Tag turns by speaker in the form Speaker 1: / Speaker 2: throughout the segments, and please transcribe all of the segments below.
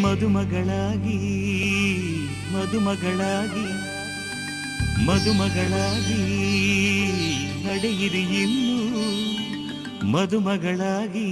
Speaker 1: ಮದುಮಗಳಾಗಿ ಮದುಮಗಳಾಗಿ ಮದುಮಗಳಾಗಿ ನಡೆಯಿರಿ ಇನ್ನು ಮದುಮಗಳಾಗಿ.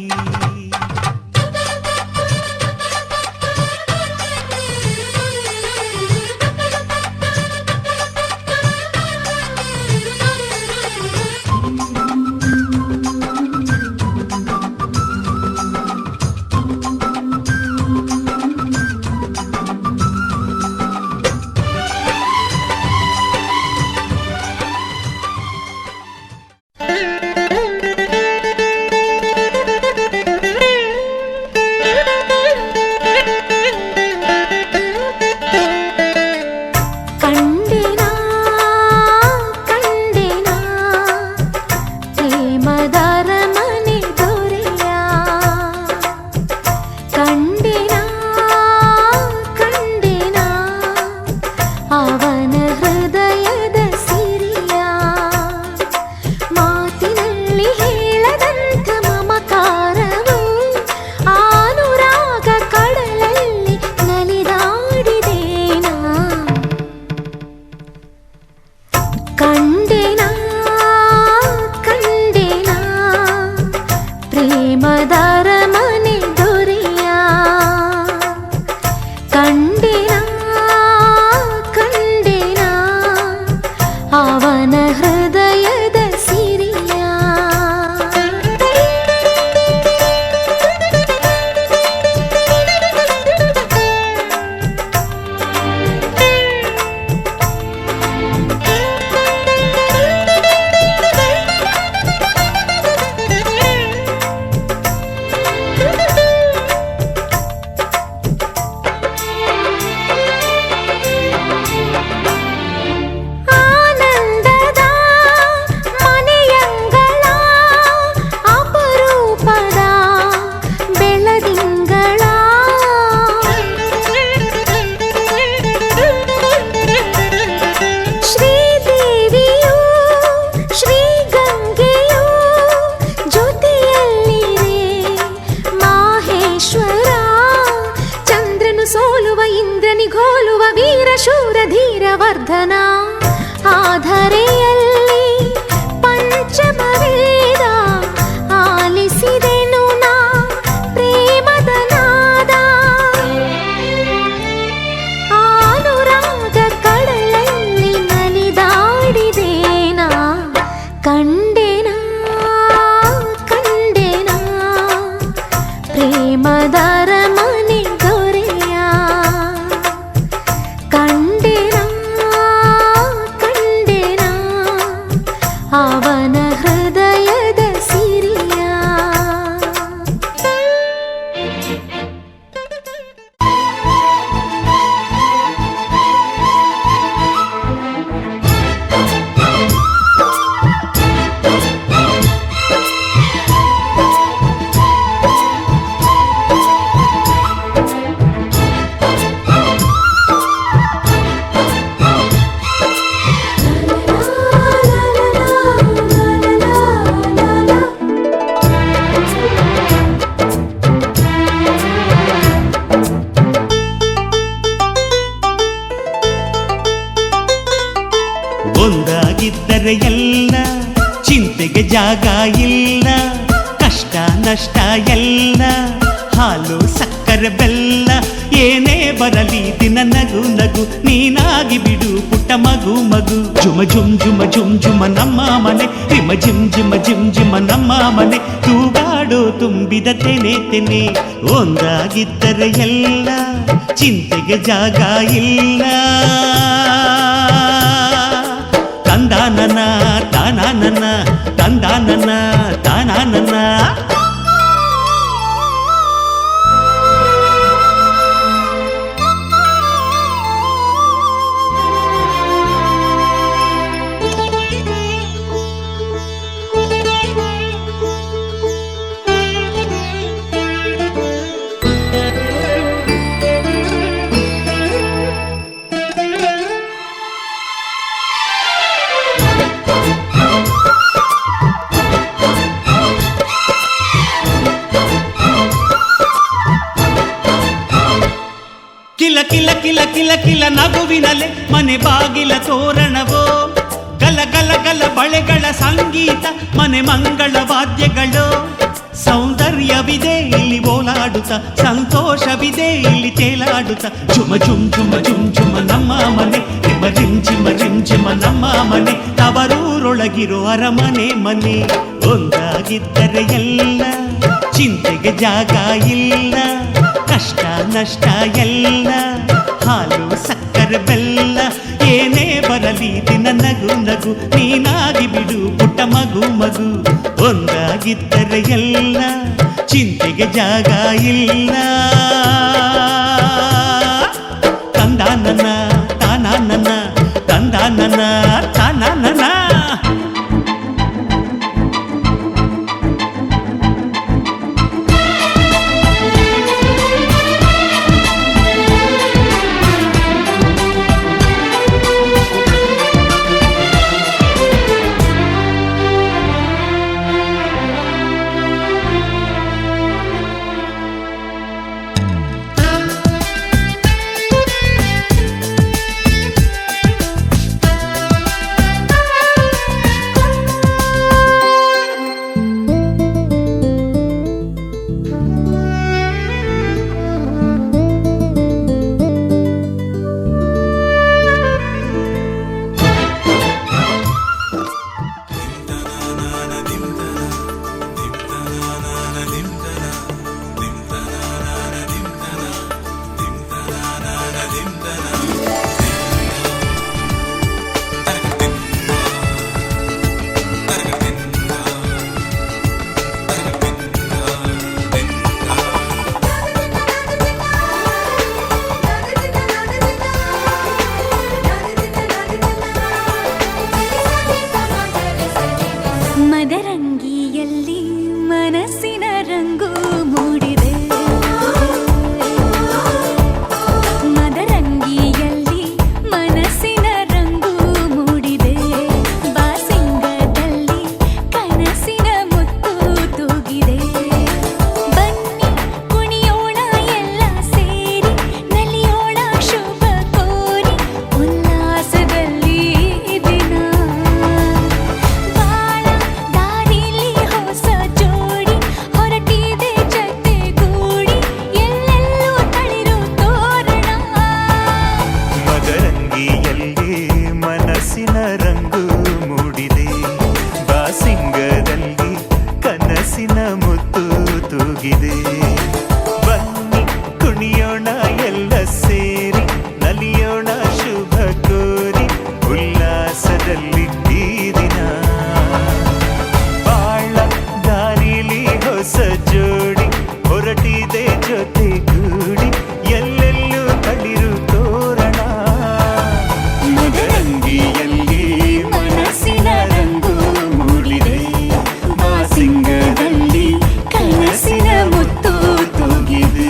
Speaker 2: ಒಂದಾಗಿದ್ದರೆ ಎಲ್ಲ ಚಿಂತೆಗೆ ಜಾಗ ಇಲ್ಲ, ಕಷ್ಟ ನಷ್ಟ ಎಲ್ಲ ಹಾಲು ಸಕ್ಕರೆ ಬೆಲ್ಲ ಏನೇ ಬರಲಿ ದಿನ ನಗು ನಗು ನೀನಾಗಿ ಬಿಡು ಪುಟ್ಟ ಮಗು ಮಗು. ಜುಮ ಜುಮ್ ಜುಮ ಜುಮ್ ಜುಮ ನಮ್ಮ ಮನೆ, ರಿಮ ಜಿಮ್ ಜಿಮ ಜಿಮ್ ಜಿಮ ನಮ್ಮ ಮನೆ, ತೂಗಾಡೋ ತುಂಬಿದ ತೆನೆ ತೆನೆ. ಒಂದಾಗಿದ್ದರೆ ಎಲ್ಲ ಚಿಂತೆಗೆ ಜಾಗ ಇಲ್ಲ, ತಂದಾನನ ತಾನಾನನ ತಂದಾನನ ತಾನಾನನ. ಕಿಲ ಕಿಲ ಕಿಲ ಕಿಲ ಕಿಲ ನಗುವಿನಲೆ ಮನೆ ಬಾಗಿಲ ತೋರಣವೋ, ಗಲ ಗಲ ಗಲ ಬಳೆಗಳ ಸಂಗೀತ ಮನೆ ಮಂಗಳ ವಾದ್ಯಗಳು. ಸೌಂದರ್ಯವಿದೆ ಇಲ್ಲಿ ಓಲಾಡುತ್ತ, ಸಂತೋಷವಿದೆ ಇಲ್ಲಿ ತೇಲಾಡುತ್ತ. ಝುಮ ಝುಮ್ ಝುಮ ಝುಮ್ ಝುಮ ನಮ್ಮ ಮನೆ, ರಿಮ ರಿಮ್ ಝಿಮ ರಿಮ್ ಝಿಮ ನಮ್ಮ ಮನೆ. ತವರೂರೊಳಗಿರೋ ಅರಮನೆ ಮನೆ. ಒಂದಾಗಿದ್ದರೆ ಎಲ್ಲ, ಚಿಂತೆಗೆ ಜಾಗ ಇಲ್ಲ. ಕಷ್ಟ ನಷ್ಟ ಎಲ್ಲ, ಹಾಲು ಸಕ್ಕರೆ ಬೆಲ್ಲ. ಏನೇ ಬರಲಿ ದಿನ ನಗು ನಗು, ನೀನಾಗಿ ಬಿಡು ಪುಟ್ಟ ಮಗು ಮಗು. ಒಂದಾಗಿದ್ದರೆ ಎಲ್ಲ, ಚಿಂತೆಗೆ ಜಾಗ ಇಲ್ಲ. ತಂದಾನನ ತಾನಾನನ, ತಂದಾನನ ತಾನಾನನ.
Speaker 1: ಮದರಂಗಿಯಲ್ಲಿ ಮನಸ್ಸಿನ ರಂಗು ಮೂಡಿದೆ, ಮದರಂಗಿಯಲ್ಲಿ ಮನಸ್ಸಿನ ರಂಗು ಮೂಡಿದೆ. ಬಾಸಿಂಗದಲ್ಲಿ ಕನಸಿನ ಮುತ್ತು ತೂಗಿದೆ. ಬನ್ನಿ ಕುಣಿಯೋಣ ಎಲ್ಲ ಸೇರಿ, ನಲಿಯೋಣ ಶುಭ ಕೋರಿ ಉಲ್ಲಾಸದಲ್ಲಿ ದಿನ.
Speaker 3: ಮನಸ್ಸಿನ ರಂಗು ಮೂಡಿದೆ, ಬಾಸಿಂಗದಲ್ಲಿ ಕನಸಿನ ಮುತ್ತು ತೂಗಿದೆ. ಬನ್ನಿ ಕುಣಿಯೋಣ ಎಲ್ಲ ಸೇರಿ, ನಲಿಯೋಣ ಶುಭ ಕೋರಿ ಉಲ್ಲಾಸದಲ್ಲಿ ಈ ದಿನ. ಬಾಳ ದಾರಿಲಿ ಹೊಸ ಜೋಡಿ ಹೊರಟಿದೆ ಜೊತೆಗೂಡಿ, ಎಲ್ಲೆಲ್ಲೂ ತಳಿರು ತೋರಣ. ಮದರಂಗಿಯಲ್ಲಿ ಮನಸ್ಸಿನ ರಂಗು ಮೂಡಿದೆ, ಬಾಸಿಂಗದಲ್ಲಿ ಕನಸಿನ ಮುತ್ತು ತೂಗಿದೆ.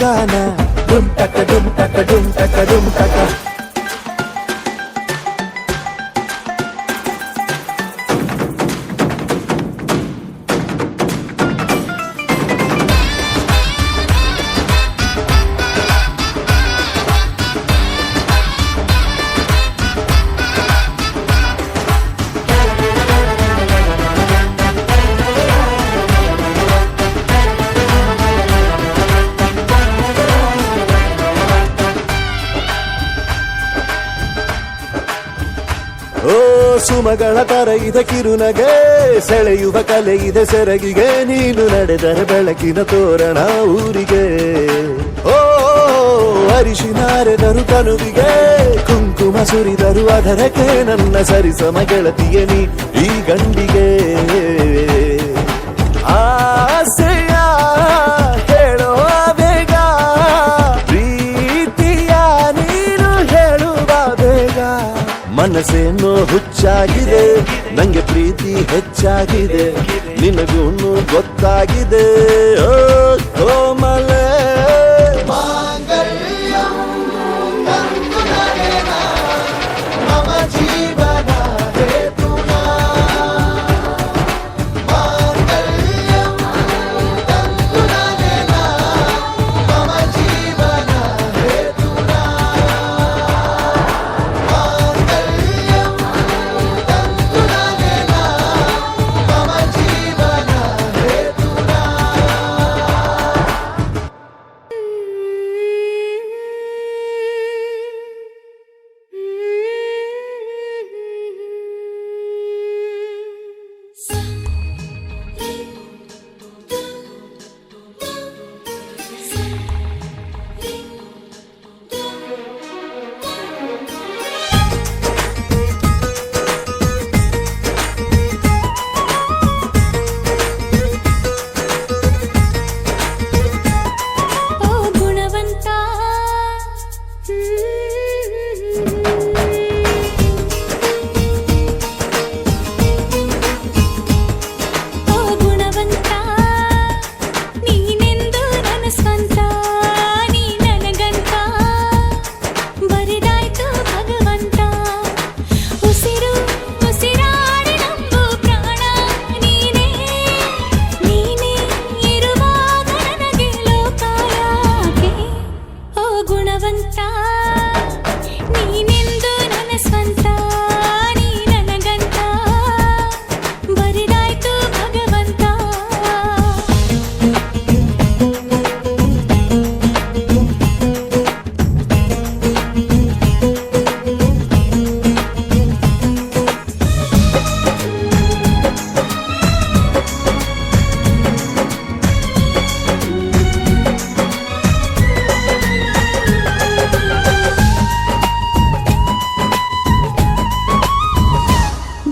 Speaker 4: ಹೊಸಗಾನ ಡುಮ್ ಟಕ ಡುಮ್ ಟಕ ಡುಮ್ ಟಕ ಡುಮ್ ಟಕ. ಓ ಸುಮಗಳ ತರ ಇದೆ ಕಿರುನಗೆ, ಸೆಳೆಯುವ ಕಲೆ ಇದೆ ಸೆರಗಿಗೆ, ನೀನು ನಡೆದರೆ ಬೆಳಕಿನ ತೋರಣ ಊರಿಗೆ. ಓ ಅರಿಶಿನಾರೆದರು ತನುವಿಗೆ, ಕುಂಕುಮ ಸುರಿದರು ಅದರಕ್ಕೆ, ನನ್ನ ಸರಿಸಮ ಗೆಳತಿಗೆ ನೀ ಈ ಗಂಡಿಗೆ. ಆಸೆಯ ಹೇಳೋ ಬೇಗ, ಪ್ರೀತಿಯ ನೀನು ಹೇಳುವ ಬೇಗ. ಮನಸ್ಸೇನೋ ಹುಚ್ಚಾಗಿದೆ, ನಂಗೆ ಪ್ರೀತಿ ಹೆಚ್ಚಾಗಿದೆ, ನಿನಗೂನು ಗೊತ್ತಾಗಿದೆ. ಓ ಕೋಮಲೆ ಜೀವನ ಹೇತುನಾ, ಮಮ ಜೀವನ ಹೇತುನಾ.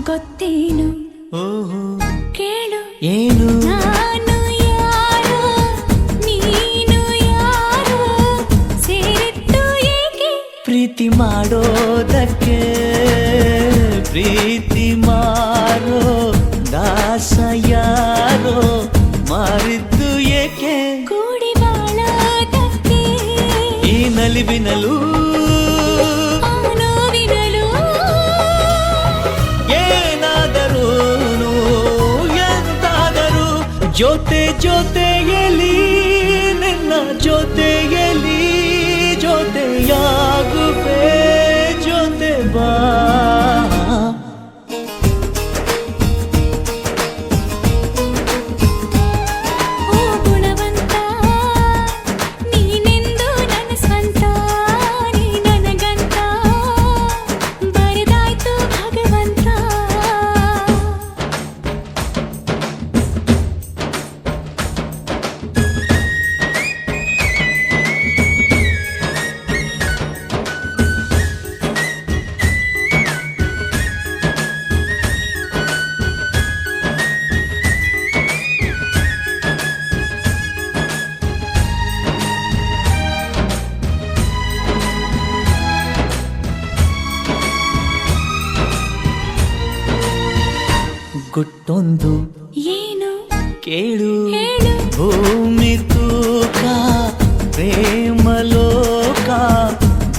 Speaker 1: ಗೊತ್ತೇನು
Speaker 2: ಓಹೋ
Speaker 1: ಕೇಳು
Speaker 2: ಏನು
Speaker 1: ನಾನು ಯಾರು ನೀನು ಯಾರು ಸೇರಿತ್ತು ಏಕೆ
Speaker 2: ಪ್ರೀತಿ ಮಾಡೋದಕ್ಕೆ, ಪ್ರೀತಿ ಮಾರೋ ದಾಸ ಯಾರೋ ಮಾರಿದ್ದು ಏಕೆ,
Speaker 1: ಕೂಡಿ ಬಾಳೋದಕ್ಕೆ
Speaker 2: ಈ ನಲಿವಿನಲು
Speaker 1: ಆ ನೋವಿನಲು
Speaker 2: ಏನಾದರೂನು ಎಂತಾದರೂ ಜೊತೆ ಜೊತೆಯಲಿ ನಿನ್ನ ಜೊತೆಯಲಿ ಜೊತೆಯಾಗುವೆ ಜೊತೆ ಬಾ.
Speaker 1: ಓ ಗುಣವಂತ ನೀನೆಂದು ನನ್ನ ಸ್ವಂತ, ನೀ ನನಗಂತ ಬರೆದಾಯ್ತು ಭಗವಂತ.
Speaker 2: ಗುಟ್ಟೊಂದು
Speaker 1: ಏನು
Speaker 2: ಕೇಳು
Speaker 1: ಹೇಳು
Speaker 2: ಭೂಮಿ ತೂಕ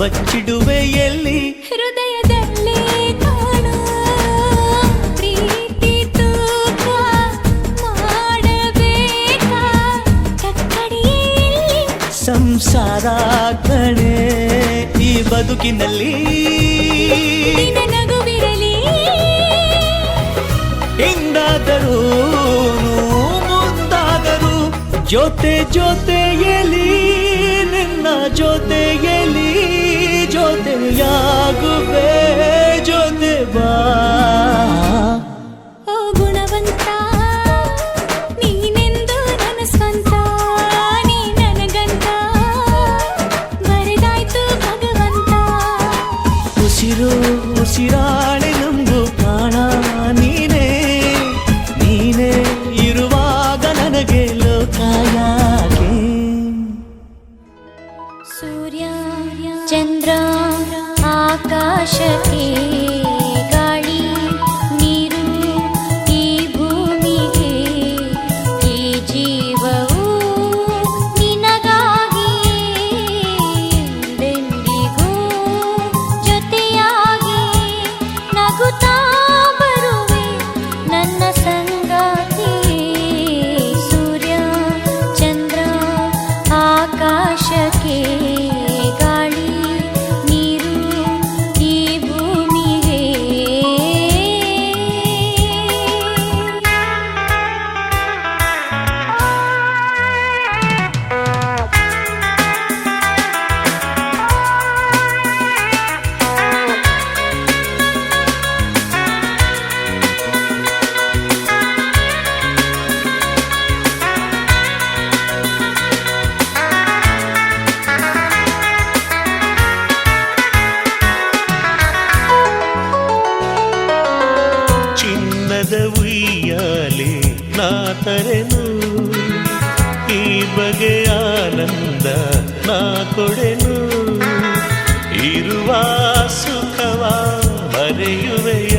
Speaker 2: ಬಚ್ಚಿಡುವೆ ಎಲ್ಲಿ
Speaker 1: ಹೃದಯದಲ್ಲೇ ಕಾಣೋ ಪ್ರೀತಿ ತೂಕ ಮಾಡಬೇಕಾ ಕಕ್ಕಡಿಯಲ್ಲಿ
Speaker 2: ಸಂಸಾರ ಕಣೆ ಈ ಬದುಕಿನಲ್ಲಿ
Speaker 1: ನಿನ್ನ ನಗುವಿರಲಿ
Speaker 2: ಎಂದಾದರೂ ಮುಂದಾದರೂ ಜೊತೆ ಜೊತೆಯಲಿ ನಿನ್ನ ಜೊತೆಯಲಿ ಜೊತೆಯಾಗುವೆ ಜೊತೆ ಬಾ
Speaker 1: ಓ ಗುಣವಂತ ನೀನೆಂದು ನನ್ನ ಸ್ವಂತ ನೀ ನನಗಂತ ಬರೆದಾಯ್ತು ಭಗವಂತ
Speaker 2: ಉಸಿರು ಉಸಿರಾಣೆ ನಮಗೂ ಪ್ರಾಣ ನೀನೇ ನೀನೇ ಇರುವಾಗ ನನಗೆ ಲೋಕ ಯಾಕೆ
Speaker 1: ಸೂರ್ಯ ಚಂದ್ರ ಆಕಾಶಕ್ಕೆ ಗಾಳಿ ನೀರು ಈ ಭೂಮಿಗೆ ಈ ಜೀವವು ನಿನಗಾಗಿ ಎಂದೆಂದಿಗೂ ಜೊತೆಯಾಗಿ ನಗುತ್ತಾ ಬರುವೆ ನನ್ನ ಸಂಗಾತಿ ಸೂರ್ಯ ಚಂದ್ರ ಆಕಾಶಕ್ಕೆ ಗಾಳಿ ನೀರು ಈ ಭೂಮಿಗೆ
Speaker 3: ಚಿನ್ನದ ಉಯ್ಯಾಲೆ ನಾ ತರೆನು ಈ ಬಗೆಯ ಆನಂದ ನಾ ಕೊಡೆನು ಇರುವ ಸುಖವ ಮರೆಯುವೆಯ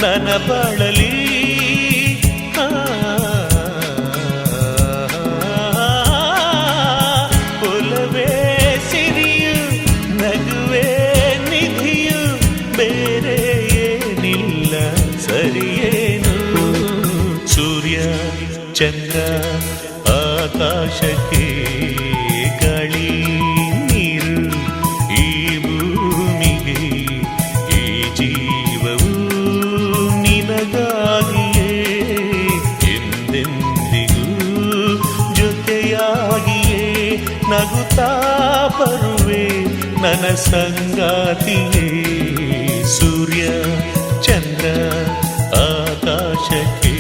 Speaker 3: ನನ್ನ ಬಾಳಲಿ ಒಲವೇ ಸಿರಿಯು ನಗುವೆ ನಿಧಿಯು ಬೇರೆ ಏನಿಲ್ಲ ಸರಿಯೇನು ಸೂರ್ಯ ಚಂದ್ರ ಆಕಾಶಕ್ಕೆ ಗಾಳಿ ನೀರು ಈ ಭೂಮಿಗೆ ಈ ಜೀವವು ನಿನಗಾಗಿಯೇ ಎಂದೆಂದಿಗೂ ಜೊತೆಯಾಗಿಯೇ ನಗುತ್ತಾ ಬರುವೆ ನನ್ನ ಸಂಗಾತಿಯೇ ಸೂರ್ಯ ಚಂದ್ರ ಆಕಾಶಕ್ಕೆ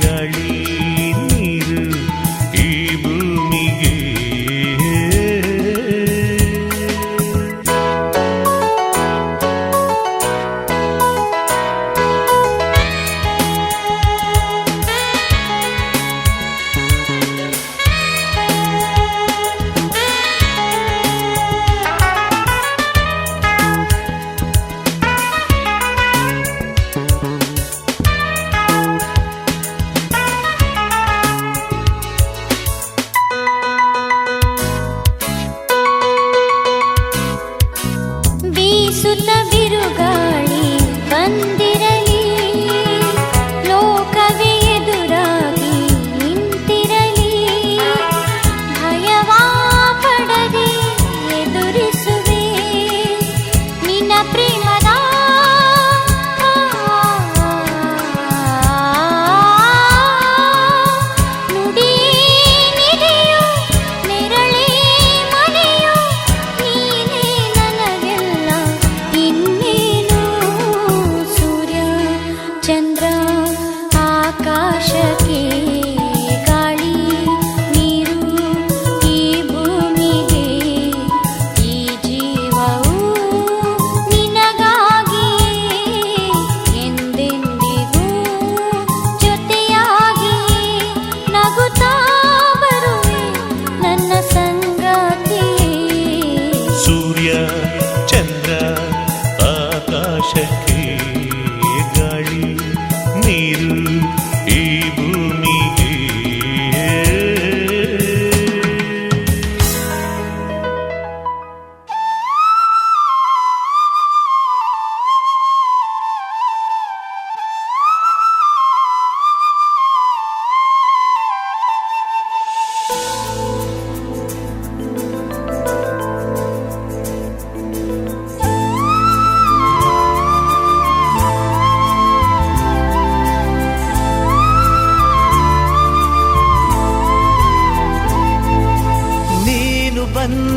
Speaker 3: ಗಾಳಿ ನೀರು ಈ ಭೂಮಿಗೆ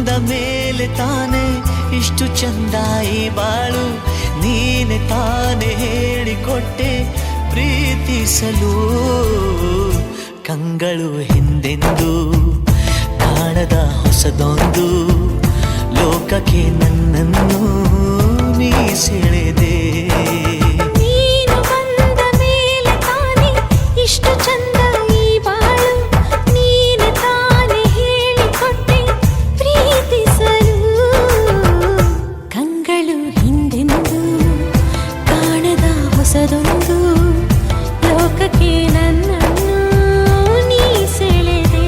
Speaker 5: ಬಂದ ಮೇಲೆ ತಾನೆ ಇಷ್ಟು ಚಂದ ಈ ಬಾಳು, ನೀನೆ ತಾನೆ ಹೇಳಿಕೊಟ್ಟೆ ಪ್ರೀತಿಸಲು. ಕಂಗಳು ಹಿಂದೆಂದು ಕಾಣದ ಹೊಸದೊಂದು ಲೋಕಕ್ಕೆ ನನ್ನನ್ನು ನೀ ಸೆಳೆದೆ.
Speaker 1: ನೀನು ಬಂದ ಮೇಲೆ ತಾನೆ ಇಷ್ಟು ಚಂದ ಈ ಬಾಳು, ನೀನೆ ತಾನೆ ಹೇಳಿಕೊಟ್ಟೆ ಪ್ರೀತಿಸಲು. ಕಂಗಳು ಹಿಂದೆಂದು ಕಾಣದ ಹೊಸದೊಂದು ಲೋಕಕ್ಕೆ ನನ್ನನ್ನು ನೀ ಸೆಳೆದೆ.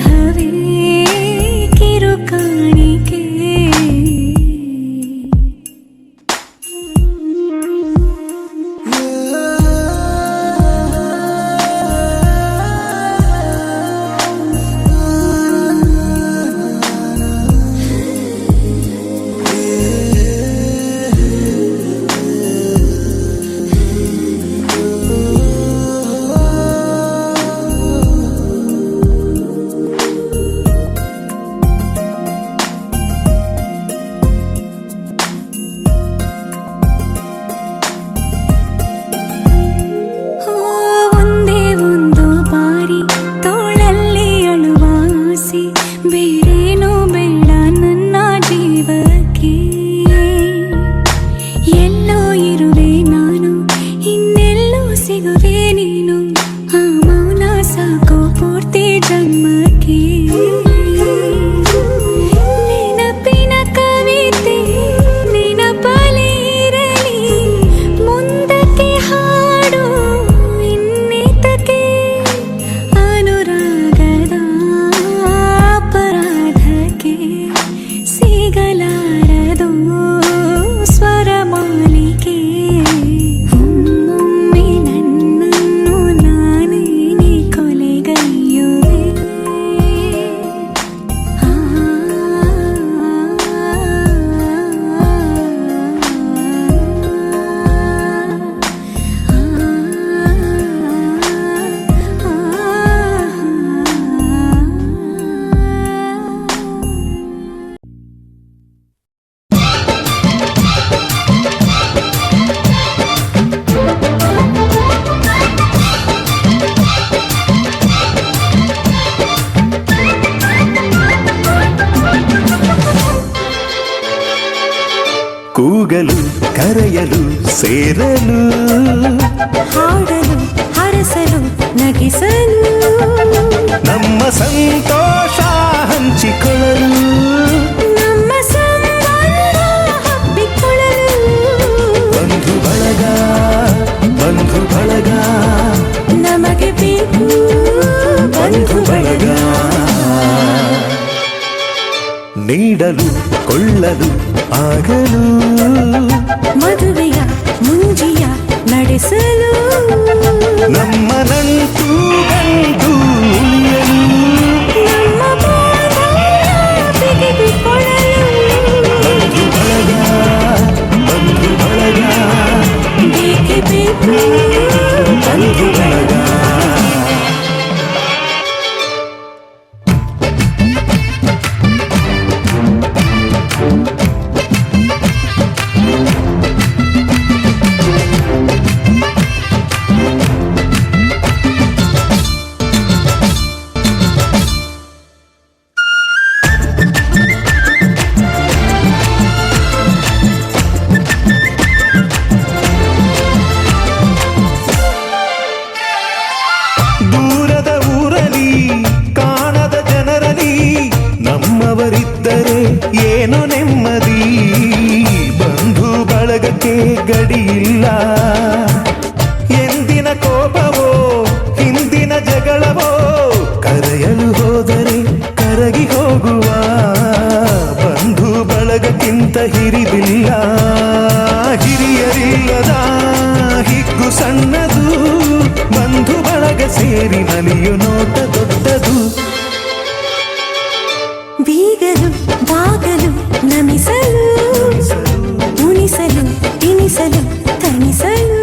Speaker 1: ಸ್ನೇಹವೇ ಕಿರುಕಾಣಿಕೆ ಒಂದೇ ಒಂದು ಬಾರಿ ತೋಳಲ್ಲಿ ಅಳುವ ಆಸೆ ಬೇರೇನೂ ಬೇಡ ನನ್ನ ಜೀವಕ್ಕೆ ಎಲ್ಲೋ ಇರುವೆ ನಾನು ಇನ್ನೆಲ್ಲೋ ಸಿಗುವೆ ನೀನು ಆ ಮೌನ ಸಾಕು ಪೂರ್ತಿ ಜನ್ಮಕ್ಕೆ ನೆನಪಿನ ಕವಿತೆ ನೆನಪಲ್ಲಿ ಇರಲಿ ಮುಂದಕ್ಕೆ ಹಾಡು ಇನ್ನಿತಕ್ಕೆ ಅನುರಾಗದ ಅಪರಾಧಕ್ಕೆ ಸಿಗಲಾರದು ಸ್ವರ ಮಾಲಿಕೆ ಒಮ್ಮೊಮ್ಮೆ ನನ್ನನ್ನು ನಾನೇನೆ ಕೊಲೆಗೈಯುವೆ
Speaker 3: ಕೂಗಲು ಕರೆಯಲು ಸೇರಲು
Speaker 1: ಹಾಡಲು ಹರಸಲು ನಗಿಸಲು
Speaker 3: ನಮ್ಮ ಸಂತೋಷ ಹಂಚಿಕೊಳ್ಳಲು
Speaker 1: ನಮ್ಮ ಸಂಬಂಧ ಹಬ್ಬಿಕೊಳ್ಳಲು
Speaker 3: ಬಂಧು ಬಳಗ
Speaker 1: ನಮಗೆ ಬೇಕು
Speaker 3: ಬಂಧು ಬಳಗ ನೀಡಲು ಕೊಳ್ಳಲು ಆಗಲು
Speaker 1: ಮದುವೆಯ ಮುಂಜಿಯ ನಡೆಸಲು
Speaker 3: ನಮ್ಮ ನಂಟು ಗಂಟು ಉಳಿಯಲು
Speaker 1: ನಮ್ಮ ಬಾಂಧವ್ಯ ಬಿಗಿದುಕೊಳ್ಳಲು
Speaker 3: ಬಂಧು ಬಳಗ
Speaker 1: ಬೇಕೇ ಬೇಕು
Speaker 3: ಬಂಧು ಬಳಗ ದೂರದ ಊರಲಿ ಕಾಣದ ಜನರಲಿ ನಮ್ಮವರಿದ್ದರೆ ಏನು ನೆಮ್ಮದಿ ಬಂಧು ಬಳಗಕ್ಕೆ ಗಡಿಯಿಲ್ಲ ಎಂದಿನ ಕೋಪವೋ ಹಿಂದಿನ ಜಗಳವೋ ಕರೆಯಲು ಹೋದರೆ ಕರಗಿ ಹೋಗುವ ಬಂಧು ಬಳಗಕ್ಕಿಂತ ಹಿರಿದಿಲ್ಲ ಹಿರಿಯರಿಲ್ಲದ ಹಿಗ್ಗು ಸಣ್ಣದು ಬಂಧು ಬಳಗ ಸೇರಿ ನಲಿಯು ನೋಟ ದೊಡ್ಡದು
Speaker 1: ಬೀಗಲು ಬಾಗಲು ನಮಿಸಲು ಉಣಿಸಲು ತಿನಿಸಲು ತಣಿಸಲು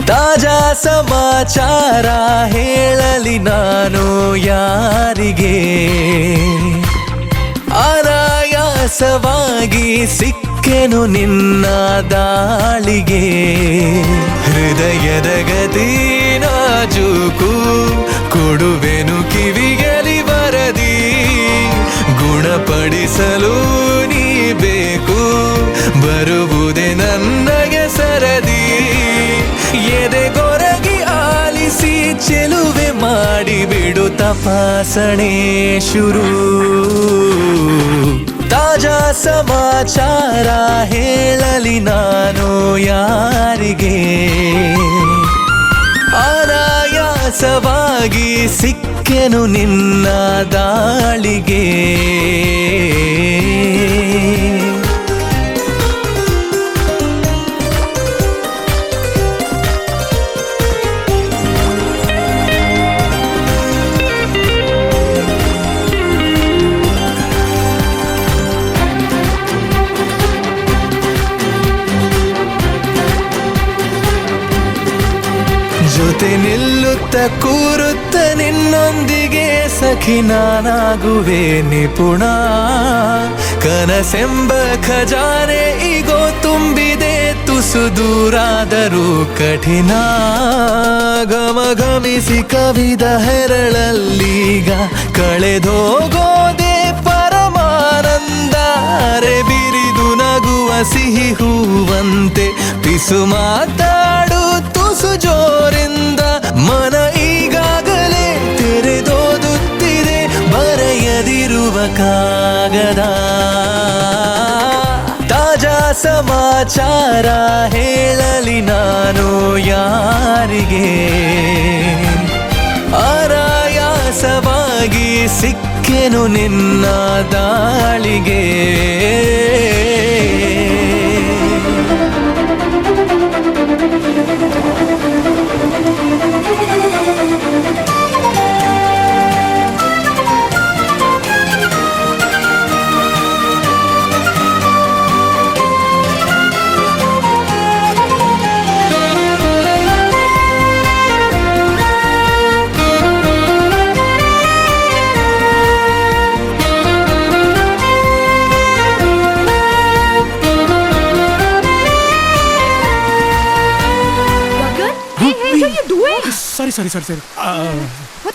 Speaker 5: ತಾಜಾ ಸಮಾಚಾರ ಹೇಳಲಿ ನಾನು ಯಾರಿಗೆ ಅನಾಯಾಸವಾಗಿ ಸಿಕ್ಕೆನು ನಿನ್ನ ದಾಳಿಗೆ ಹೃದಯದ ಗತಿ ನಾಜೂಕು ಕೊಡುವೆನು ಕಿವಿಗಲಿ ವರದಿ ಗುಣಪಡಿಸಲು ನೀ ಬೇಕು ಬರುವುದೇ ನನಗೆ ಸರದಿ ಎದೆಗೊರಗಿ ಆಲಿಸಿ ಚೆಲುವೆ ಮಾಡಿ ಬಿಡು ತಪಾಸಣೆ ಶುರು ತಾಜಾ ಸಮಾಚಾರ ಹೇಳಲಿ ನಾನು ಯಾರಿಗೆ ಅನಾಯಾಸವಾಗಿ ಸಿಕ್ಕೆನು ನಿನ್ನ ದಾಳಿಗೆ ಜೊತೆ ನಿಲ್ಲುತ್ತ ಕೂರುತ್ತ ನಿನ್ನೊಂದಿಗೆ ಸಖಿ ನಾನಾಗುವೆ ನಿಪುಣ ಕನಸೆಂಬ ಖಜಾನೆ ಈಗೋ ತುಂಬಿದೆ ತುಸು ದೂರಾದರೂ ಕಠಿಣ ಘಮಘಮಿಸಿ ಕವಿದ ಹೆರಳಲ್ಲೀಗ ಕಳೆದೋಗೋದೆ ಪರಮಾನಂದ ಅರೆ ಬಿರಿದು ನಗುವ ಸಿಹಿ ಹೂವಂತೆ ಪಿಸು ಮಾತಾಡು ತುಸು ಜೋರಿಂದ ಮನ ಈಗಾಗಲೇ ತೆರೆದೋದುತ್ತಿದೆ ಬರೆಯದಿರುವ ಕಾಗದ ತಾಜಾ ಸಮಾಚಾರ ಹೇಳಲಿ ನಾನು ಯಾರಿಗೆ ಆರಾಯಾಸವಾಗಿ ಸಿಕ್ಕೆನು ನಿನ್ನ ದಾಳಿಗೆ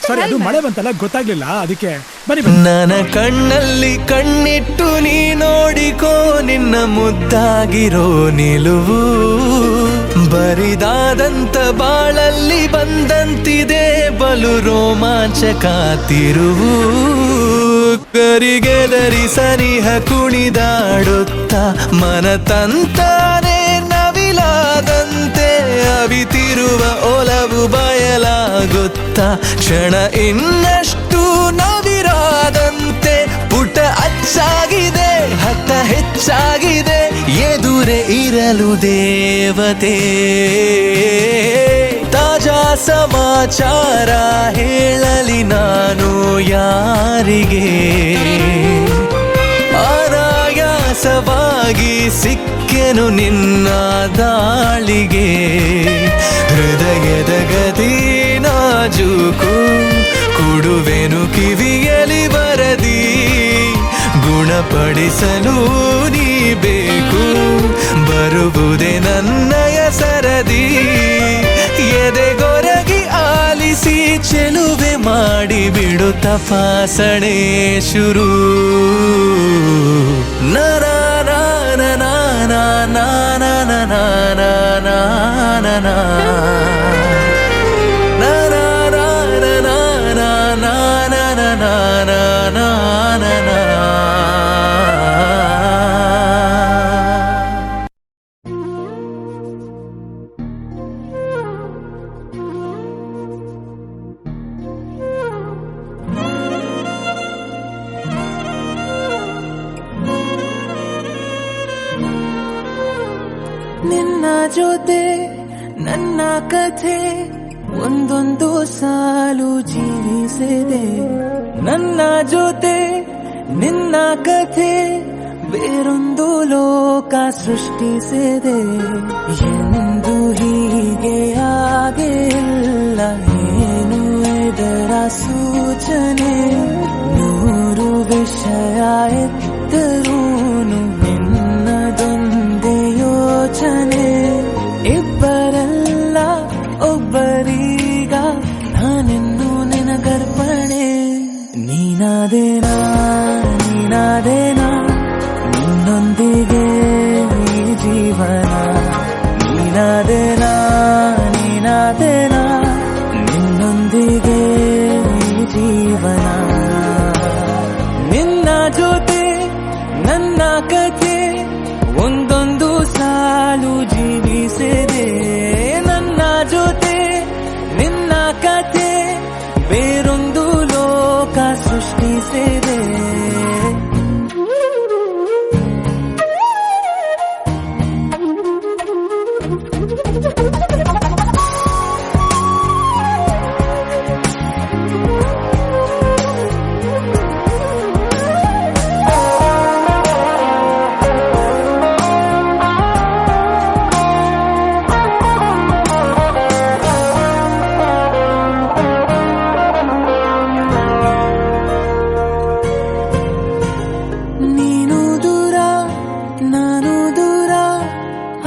Speaker 6: ಸರಿ ಅದು ಮಳೆ ಬಂತಲ್ಲ ಗೊತ್ತಾಗ್ಲಿಲ್ಲ ಅದಕ್ಕೆ ಬನ್ನಿ
Speaker 5: ನನ್ನ ಕಣ್ಣಲ್ಲಿ ಕಣ್ಣಿಟ್ಟು ನೀ ನೋಡಿಕೋ ನಿನ್ನ ಮುದ್ದಾಗಿರೋ ನಿಲುವು ಬರಿದಾದಂತ ಬಾಳಲ್ಲಿ ಬಂದಂತಿದೆ ಬಲು ರೋಮಾಂಚಕ ತಿರುವು ಕರಿಗೆದರಿ ಸನಿಹ ಕುಣಿದಾಡುತ್ತ ಮನ ತಂತಾನೆ ನವಿಲಾದಂತೆ ಅವಿತಿರುವ ಒಲವು ಬಯಲಾಗುತ್ತ ಕ್ಷಣ ಇನ್ನಷ್ಟು ನವಿರಾದಂತೆ ಪುಟ ಅಚ್ಚಾಗಿದೆ ಹಠ ಹೆಚ್ಚಾಗಿದೆ ಎದುರೇ ಇರಲು ದೇವತೆ ತಾಜಾ ಸಮಾಚಾರ ಹೇಳಲಿ ನಾನು ಯಾರಿಗೆ ಆರಾಯಾಸವಾಗಿ ಸಿಕ್ಕೆನು ನಿನ್ನ ದಾಳಿಗೆ ಹೃದಯದ ಗದಿ ನಾಜೂಕು ಕೊಡುವೆನು ಕಿವಿಯಲಿ ಬರದಿ ಗುಣಪಡಿಸಲು ನೀ ಬೇಕು ಬರುವುದೇ ನನ್ನಯ ಸರದಿ ಎದೆಗೊರಗಿ ಆಲಿಸಿ ಚೆಲುವೆ ಮಾಡಿ ಬಿಡು ತಪಾಸಣೆ ಶುರು
Speaker 7: ನಿನ್ನ ಜೊತೆ ನನ್ನ ಕಥೆ ಒಂದೊಂದು ಸಾಲು ಜೀವಿಸಿದೆ ನನ್ನ ಜೊತೆ ನಿನ್ನ ಕಥೆ ಬೇರೊಂದು ಲೋಕ ಸೃಷ್ಟಿಸಿದೆ ಎಂದು ಹೀಗೆ ಆಗಿಲ್ಲ ಏನು ಇದರ ಸೂಚನೆ ನೂರು ವಿಷಯ ಎತ್ತರೂನು ನಿನ್ನದೊಂದೇ ಯೋಚನೆ ಇಬ್ಬರಲ್ಲ ಒಬ್ಬರೀಗ ನಾನೆಂದು ನಿನಗರ್ಪಣೆ ನೀನಾದೇನಾ ನಿನ್ನೊಂದಿಗೆ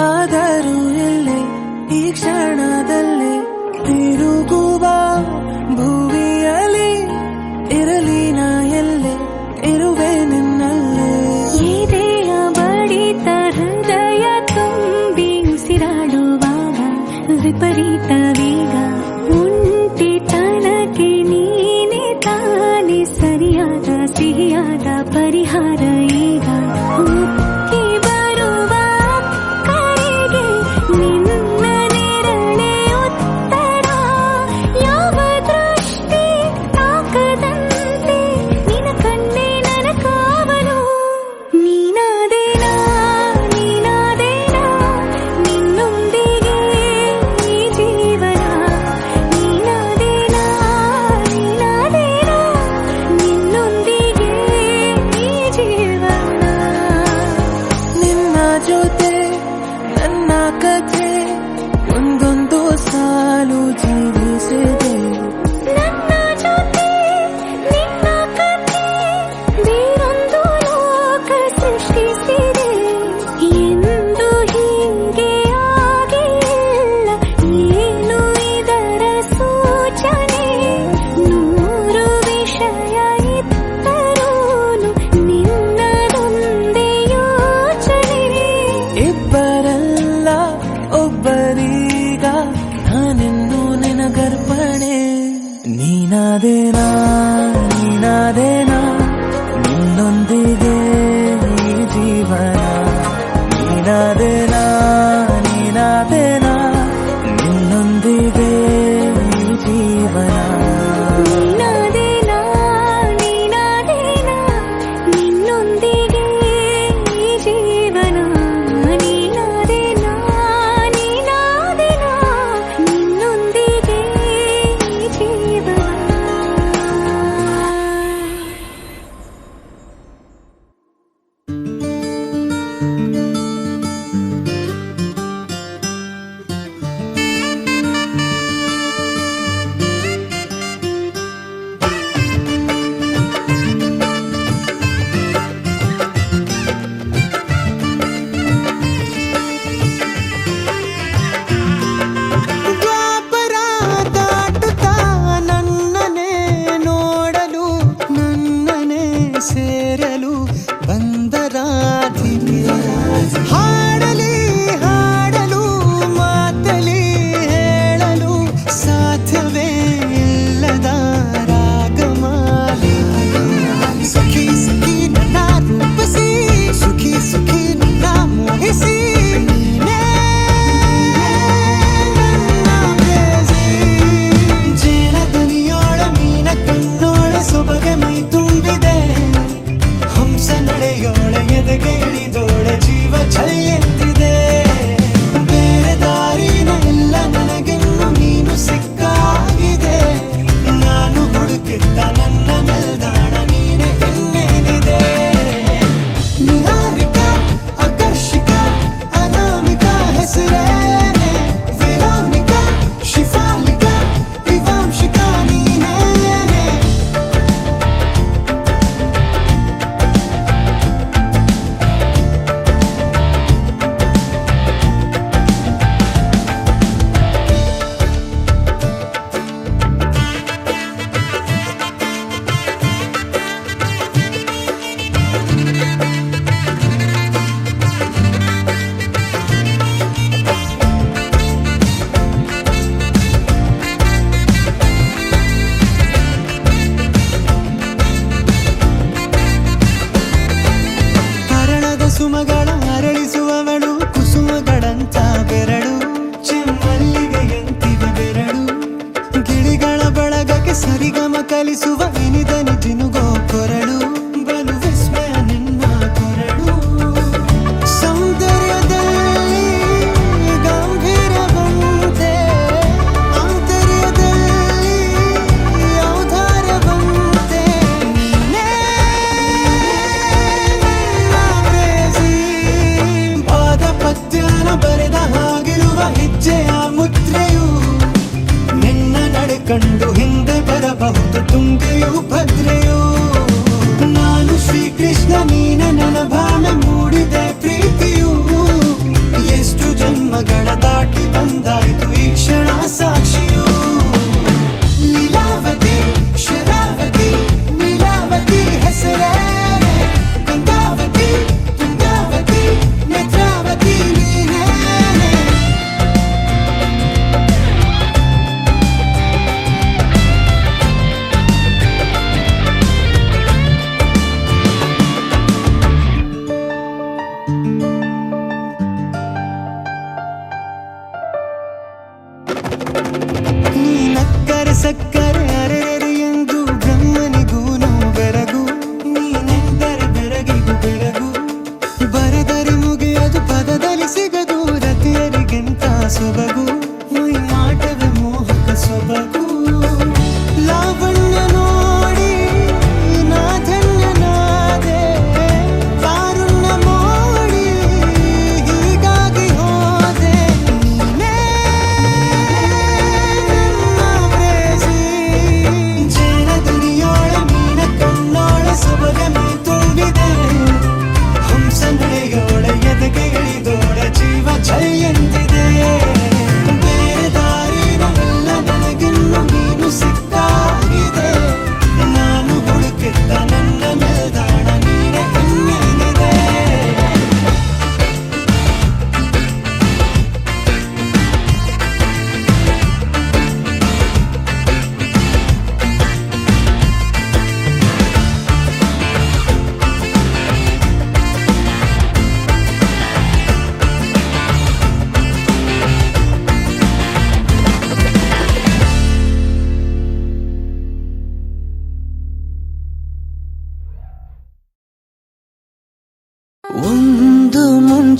Speaker 7: ಆದರೂ ಎಲ್ಲೇ ಈ ಕ್ಷಣದಲ್ಲೇ ತಿರುಗುವ ಭುವಿಯಲ್ಲಿ ಇರಲಿ ನಾ ಎಲ್ಲೇ ಇರುವೆ ನಿನ್ನಲ್ಲೇ.
Speaker 1: ಎದೆಯ ಬಡಿತ ಹೃದಯ ತುಂಬಿ ಉಸಿರಾಡುವಾಗ ವಿಪರೀತ ವೇಗ ಒಂಟಿತನಕ್ಕೆ ನೀನೆ ತಾನೆ ಸರಿಯಾದ ಸಿಹಿಯಾದ ಪರಿಹಾರ ಈಗ. ಉಕ್ಕಿ ಬರುವ ಕರೆಗೆ ನಿನ್ನ ನೆರಳೆ ಉತ್ತರ. ಯಾವ ದೃಷ್ಟಿ ತಾಕದಂತೆ ನಿನ ಕಣ್ಣೆ ನನ್ನ ಕಾವಲು. ನೀನಾದೇನಾ ನೀನಾದೇನಾ ನಿನ್ನೊಂದಿಗೆ ಈ ಜೀವನ. ನೀನಾದೇನಾ ನೀನಾದೇನಾ ನಿನ್ನೊಂದಿಗೆ ಈ ಜೀವನ.
Speaker 7: ನಿನ್ನ ಜೊತೆ ನನ್ನ ಕಥೆ ಒಂದೊಂದು ಸಾಲು ಜೀವಿಸಿದೆ.
Speaker 1: ನನ್ನ ಜೊತೆ ನಿನ್ನ ಕಥೆ ಬೇರೊಂದು ಲೋಕ ಸೃಷ್ಟಿಸಿದೆ. ಎಂದು ಹೀಗೆ ಆಗಿಲ್ಲ ಏನು ಇದರ ಸೂಚನೆ. ನೂರು ವಿಷಯ ಇತ್ತರೂನು ನಿನ್ನದೊಂದೇ ಯೋಚನೆ.
Speaker 7: ಇಬ್ಬರಲ್ಲ ಒಬ್ಬರೀಗ ನಾನೆನ್ನು ನಿನಗರ್ಪಣೆ. ನೀನಾದೇನಾ ನೀನಾದೇನಾ ನಿನ್ನೊಂದಿಗೆ ಈ ಜೀವನ. ನೀನಾದೇನಾ ನೀನಾದೇನಾ ನಿನ್ನೊಂದಿಗೆ ಈ ಜೀವನ.
Speaker 1: ನೀನಾದೇನಾ ನೀನಾದೇನಾ ನಿನ್ನೊಂದಿಗೆ ಈ ಜೀವನ. ನೀನಾದೇನಾ ನೀನಾದೇನಾ ನಿನ್ನೊಂದಿಗೆ ಈ ಜೀವನ.
Speaker 7: ದ್ವಾಪರ ದಾಟುತ್ತಾ ನನ್ನನೆ ನೋಡಲು ನನ್ನನೆ ಸೇರಲು ಬಂದ ರಾಧಿಕೆ. ಹಾಡಲಿ ಹಾಡಲು ಮಾತಲಿ ಹೇಳಲು ಸಾಧ್ಯವೇ ಇಲ್ಲದ ರಾಗಮಾಲಿ. ಸಖಿ ಸಖಿ ನನ್ನ ರೂಪಿಸಿ ಸುಖಿ ಸುಖಿ ನನ್ನ ಮೋಹಿಸಿ. ನೀನೇ ಜೇನ ದನಿಯೋಳ ಮೀನ ಕಣ್ಣೋಳ ಸೊಬಗೆ ಮೈ ತುಂಬಿದೆ. ಹಂಸ ನಡೆಯೋಳ ಎದೆಗೆ ಇಳಿದೋಳ ಜೀವ ಚಲಿಯೆಂದಿದೆ. ಬೇರೆ ದಾರಿನ ಇಲ್ಲ ನನಗೆನ್ನು ನೀನು ಸಿಕ್ಕಾಗಿದೆ. ನಾನು ಹುಡುಕಿದ್ದ ನನ್ನ ನಿಲ್ದಾಣ ನೀನೆ ಇನ್ನೇನಿದೆ. ನಿಹಾರಿಕಾ ಆಕರ್ಷಿಕಾ ಅನಾಮಿಕಾ ಹೆಸರೇನೆ. ವೆರೋನಿಕಾ ಶಿಫಾಲಿಕಾ ವಿವಾಂಶಿಕಾ ನೀನೇನೆ. ಹರಣದ ಸುಮಗಳ ಅರಳಿಸುವವಳು ಕುಸುಮಗಳಂತ ಬೆರಳು. ಚೆಮ್ಮಲ್ಲಿಗೆಯಂತಿವೆ ಬೆರಳು. ಗಿಳಿಗಳ ಬಳಗಕ್ಕೆ ಸರಿಗಮ ಕಲಿಸುವ ಇನಿದನಿ ಜಿನುಗೋ ಕೊರಳು. ಬಲು ವಿಸ್ಮಯ ನಿನ್ನ ಕೊರಳು. ಸೌಂದರ್ಯದಲ್ಲಿ ಗಂಭೀರವಂತೆ ಆಂತರ್ಯದಲ್ಲಿ ಔದಾರ್ಯವಂತೆ. ನೀನೇ ಪ್ರೇಸಿ. ಪಾದ ಪದ್ಯನ ಬರೆದ ಹಾಗಿರುವ ಹೆಜ್ಜೆಯ ಮುದ್ರೆಯು. ನಿನ್ನ ನಡೆ ಕಂಡು ಹಿಂದೆ ಬರಬಹುದು ತುಂಗೆಯು ಭದ್ರೆಯು. ನಾನು ಶ್ರೀಕೃಷ್ಣ ನೀನೆ ನನ್ನ ಭಾವ ಮೂಡಿದೆ ಪ್ರೀತಿಯು. ಎಷ್ಟು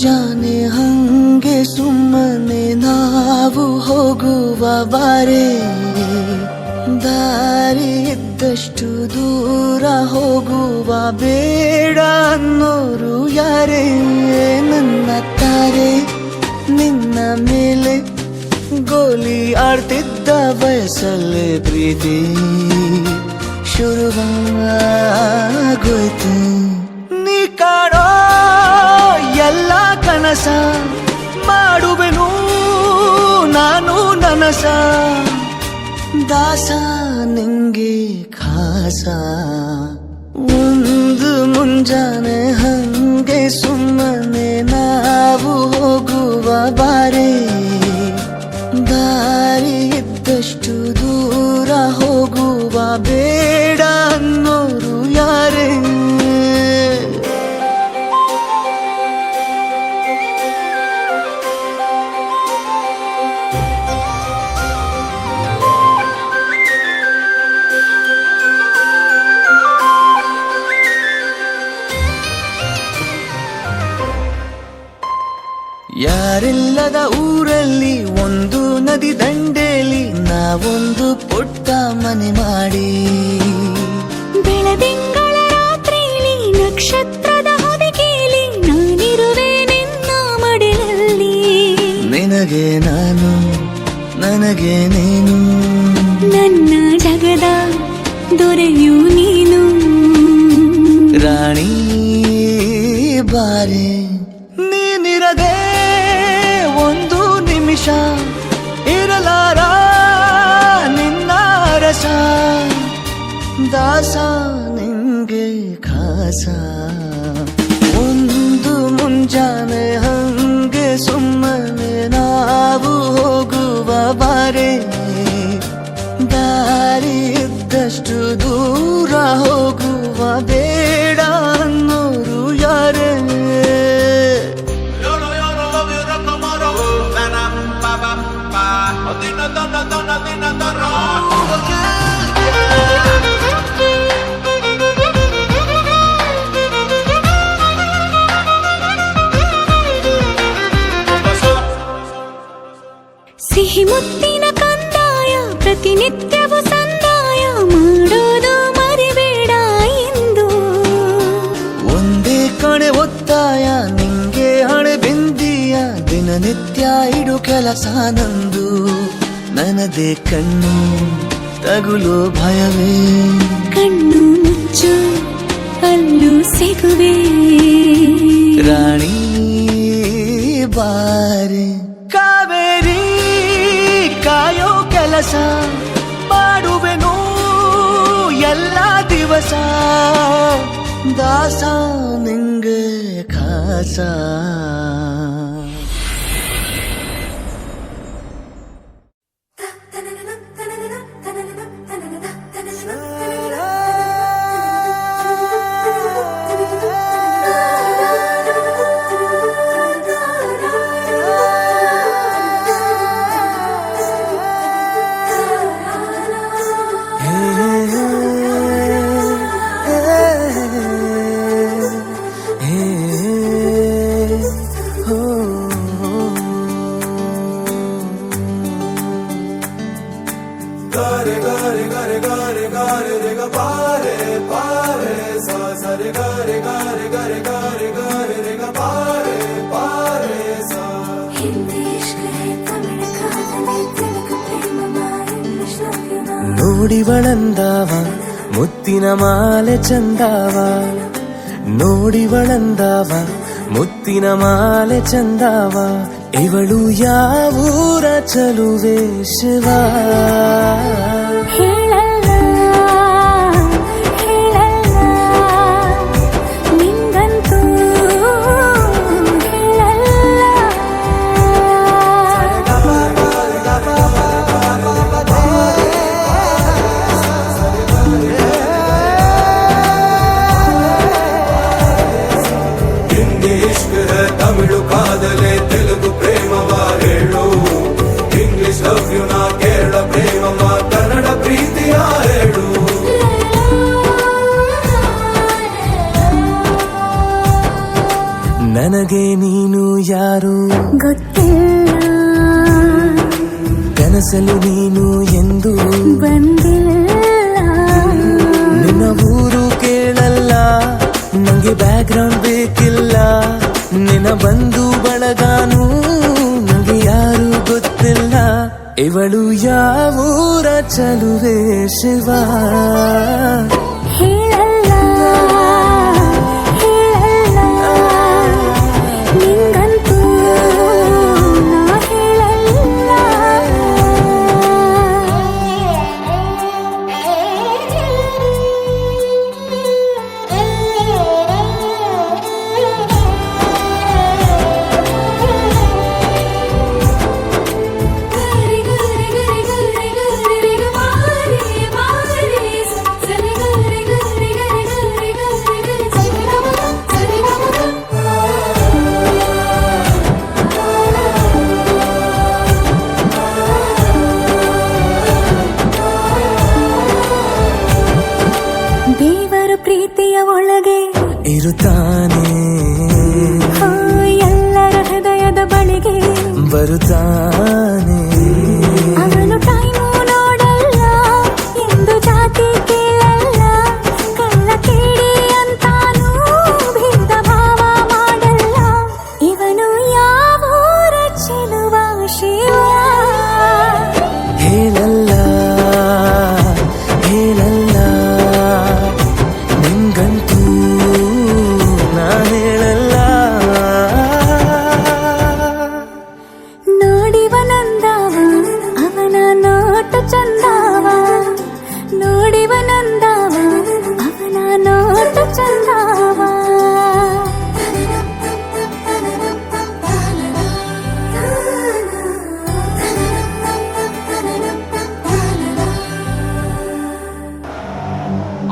Speaker 8: ಮುಂಜಾನೆ ಹಂಗೆ ಸುಮ್ಮನೆ ನಾವು ಹೋಗುವ ಬಾರೆ, ದಾರಿ ಇದ್ದಷ್ಟು ದೂರ ಹೋಗುವ ಬೇಡ ಅನ್ನೋರು ಯಾರೇ. ನನ್ನ ತಾರೆ ನಿನ್ನ ಮೇಲೆ ಗೋಲಿ ಆಡ್ತಿದ್ದ ವಯಸ್ಸಲ್ಲೇ ಪ್ರೀತಿ ಶುರುವಾಗೋಯ್ತು. ನೀ ಕಾಣೋ ಎಲ್ಲ ಕನಸ ಮಾಡುವೆನು ನಾನು ನನಸ, ದಾಸ ನಿಂಗೆ ಖಾಸ. ಒಂದು ಮುಂಜಾನೆ ಹಂಗೆ ಸುಮ್ಮನೆ ನಾವು ಹೋಗುವ ಬಾರೆ, ದಾರಿ ಇದ್ದಷ್ಟು ದೂರ ಹೋಗುವ ಬೇಡ ಅನ್ನೋರು ಯಾರೇ. ಯಾರಿಲ್ಲದ ಊರಲ್ಲಿ ಒಂದು ನದಿ ದಂಡೆಯಲ್ಲಿ ನಾವೊಂದು ಪುಟ್ಟ ಮನೆ ಮಾಡಿ,
Speaker 1: ಬೆಳದಿಂಗಳ ರಾತ್ರಿಲಿ ನಕ್ಷತ್ರದ ಹೊದಿಕೆಯಲ್ಲಿ ನಾನಿರುವೆ ನಿನ್ನ ಮಡಿಲಲ್ಲಿ.
Speaker 8: ನಿನಗೆ ನಾನು ನನಗೆ ನೀನು,
Speaker 1: ನನ್ನ ಜಗದ ದೊರೆಯು ನೀನು.
Speaker 8: ರಾಣಿ ಬಾರೆ ನೀನಿರದೆ ಒಂದು ನಿಮಿಷ ಇರಲಾರ ನಿನ್ನ ರಸ, ದಾಸ ನಿಂಗೆ ಖಾಸ. ಒಂದು ಮುಂಜಾನೆ ಹಂಗೆ ಸುಮ್ಮನೆ ನಾವು ಹೋಗುವ ಬಾರೆ, ದಾರಿ ಇದ್ದಷ್ಟು ದೂರ ಹೋಗುವ ಬೇಡ ಅನ್ನೋರು ಯಾರೇ.
Speaker 1: ಸಿಹಿ ಮುತ್ತಿನ ಕಂದಾಯ ಪ್ರತಿನಿತ್ಯವೂ ಸಂದಾಯ ಮಾಡೋದು ಮರಿಬೇಡ ಎಂದು.
Speaker 8: ಒಂದೇ ಕಣೆ ಒತ್ತಾಯ ನಿಂಗೆ ಹಣೆ ಬಿಂದಿಯ, ದಿನನಿತ್ಯ ಇಡು ಕೆಲಸ ನಂದು. ನನ್ನದೇ ಕಣ್ಣು ತಗುಲೋ ಭಯವೇ,
Speaker 1: ಕಣ್ಣು ಮುಚ್ಚು ಅಲ್ಲೂ ಸಿಗುವೆ.
Speaker 8: ರಾಣಿ ಬಾರೆ ಕಾವೇರಿ ಕಾಯೋ ಕೆಲಸ ಮಾಡುವೆನು ಎಲ್ಲ ದಿವಸ, ದಾಸ ನಿಂಗೆ ಖಾಸ. ನೋಡಿವಳಂದಾವ ಮುತ್ತಿನ ಮಾಲೆ ಚಂದಾವ, ನೋಡಿವಳಂದಾವ ಮುತ್ತಿನ ಮಾಲೆ ಚಂದಾವ. ಇವಳು ಯಾವೂರ ಚಲುವೆ ಶಿವ,
Speaker 1: ಹೇಳಲ್ಲ ಹೇಳಲ್ಲ ನಿಂಗಂತೂ ಹೇಳಲ್ಲ.
Speaker 7: ತಮಿಳು ಕಾದಲೆ ತೆಲುಗು ಪ್ರೇಮವ ಹೇಳು, ಇಂಗ್ಲಿಷ್ ಲವ್ ಯು ನಾ ಕೇರಳ ಪ್ರೇಮವ ಕನ್ನಡ ಪ್ರೀತಿಯ ಹೇಳು.
Speaker 8: ನನಗೆ ನೀನು ಯಾರು
Speaker 1: ಗೊತ್ತಿಲ್ಲ,
Speaker 8: ಕನಸಲು ನೀನು ಎಂದು
Speaker 1: ಬಂದಿಲ್ಲ.
Speaker 8: ನಿನ್ನ ಊರು ಕೇಳಲ್ಲ, ನಂಗೆ ಬ್ಯಾಕ್ಗ್ರೌಂಡ್ ಬೇಕಿಲ್ಲ. ನಿನ್ನ ಬಂಧು ಬಳಗಾನು ನಂಗೆ ಯಾರು ಗೊತ್ತಿಲ್ಲ. ಇವಳು ಯಾವೂರ ಚಲುವೆ ಶಿವ
Speaker 1: ಹೇಳಲ್ಲ ಹೇಳಲ್ಲ, ನಿಂಗಂತೂ ನಾ ಹೇಳಲ್ಲ. ದೇವರು ಪ್ರೀತಿಯ ಒಳಗೆ
Speaker 8: ಇರುತ್ತಾನೆ,
Speaker 1: ಎಲ್ಲರ ಹೃದಯದ ಬಳಿಗೆ
Speaker 8: ಬರುತ್ತಾನೆ.
Speaker 1: ಅವನು ಟೈಮು ನೋಡಲ್ಲ, ಎಂದು ಜಾತಿ ಕೇಳಲ್ಲ, ಕಳ್ಳ ಕೇಳಿ ಅಂತಾನೂ ಭೇದ ಭಾವ ಮಾಡಲ್ಲ. ಇವನು ಯಾವೂರ ಚೆಲುವ ಶಿವ
Speaker 8: ಹೇಳಲ್ಲ ಹೇಳಲ್ಲ, ನಿಂಗಂತೂ ನಾ ಹೇಳಲ್ಲ.
Speaker 1: ನೋಡಿವನಂದವ ಅವನ ನೋಟ ಚಂದವ, ನೋಡಿವನಂದವ ಅವನ ನೋಟ ಚಂದವ.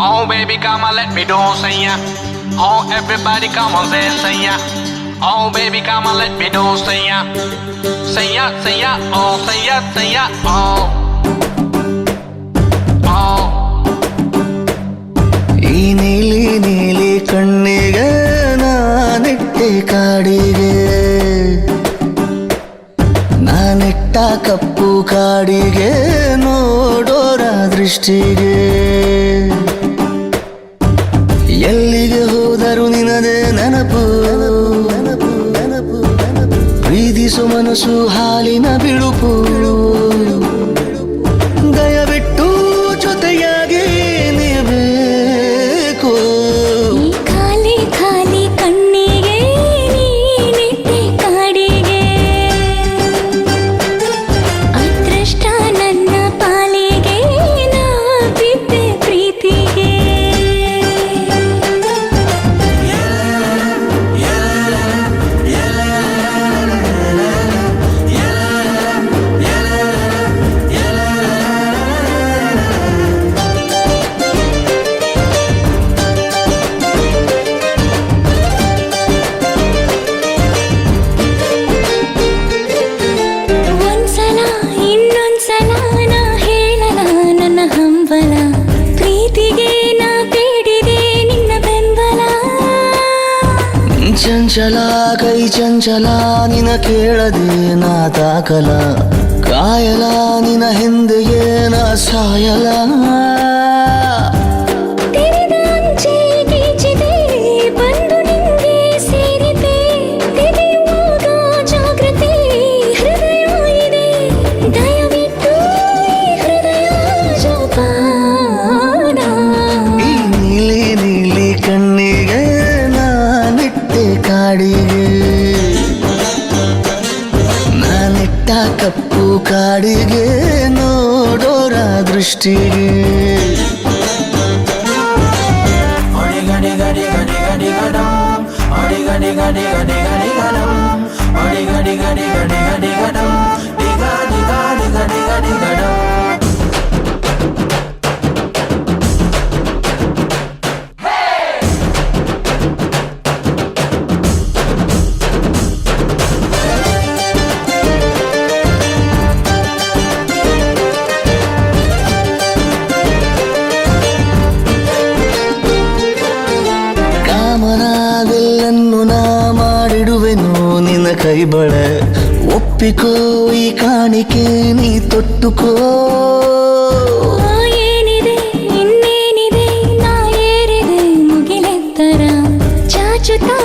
Speaker 5: Oh baby come on let me do say ya. Oh everybody come on say ya. Oh baby come on let me do say ya. Say ya say ya oh say ya say ya oh. Oh.
Speaker 8: ಈ ನೀಲಿ ನೀಲಿ ಕಣ್ಣಿಗೆ ನಾನಿಟ್ಟೆ ಕಾಡಿಗೆ, ನಾನಿಟ್ಟ ಕಪ್ಪು ಕಾಡಿಗೆ ನೋಡೋರ ದೃಷ್ಟಿಗೆ. ಎಲ್ಲಿಗೆ ಹೋದರು ನಿನದೇ ನೆನಪು, ನೆನಪು ನೆನಪು ನೆನಪು. ಪ್ರೀತಿಸು ಮನಸ್ಸು ಹಾಲಿನ ಬಿಳುಪು, ದಯವಿಟ್ಟು ಜೊತೆಯಾಗಿ ನೀಬೇಕು.
Speaker 1: ಈ ಖಾಲಿ ಖಾಲಿ ಕಣ್ಣಿಗೆ ನೀನಿಟ್ಟೆ ಕಾಡಿಗೆ, ಅದೃಷ್ಟ ನನ್ನ ಪಾಲಿಗೆ, ನಾ ಬಿದ್ದೆ ಪ್ರೀತಿಗೆ. ಒಂದ್ಸಲ ಇನ್ನೊಂದ್ಸಲ ನಾ ಹೇಳಲ ನನ್ನ ಹಂಬಲ, ಪ್ರೀತಿಗೆ ನಾ ಬೇಡಿದೆ ನಿನ್ನ ಬೆಂಬಲ.
Speaker 8: ಚಂಚಲ ಕೈ ಚಂಚಲ ನಿನ ಕೇಳದೆ ನಾ ತಾಕಲ, ಕಾಯಲ ನಿನ ಹಿಂದೆಯೇ ನಾ ಸಾಯಲ.
Speaker 1: ತೆರೆದ ಅಂಚೆ ಗೀಚಿದೆ, ಬಂದು ನಿಂಗೆ ಸೇರಿದೆ, ತೆರೆಯುವಾಗ ಜಾಗ್ರತೆ ಹೃದಯ ಇದೆ, ದಯವಿಟ್ಟು ಈ ಹೃದಯ ಜೋಪಾನ.
Speaker 8: ಈ ನೀಲಿ ನೀಲಿ ಕಣ್ಣಿಗೆ ನಾನಿಟ್ಟೆ ಕಾಡಿಗೆ, ನಾನಿಟ್ಟ ಕಪ್ಪು ಕಾಡಿಗೆ ನೋಡೋರ ದೃಷ್ಟಿಗೆ. ಕಾಮನವೆಲ್ಲನ್ನು ನಾ ಮಾಡಿ ಬಳೆ ಒಪ್ಪಿಕೋ ಈ ಕಾಣಿಕೆ ನೀ ತೊಟ್ಟುಕೋ
Speaker 1: ಏನಿದೆ ಇನ್ನೇನಿದೆ ನಾ ಏರಿದೆ ಮುಗಿಲೆತ್ತರ ಚಾಚುತ್ತಾ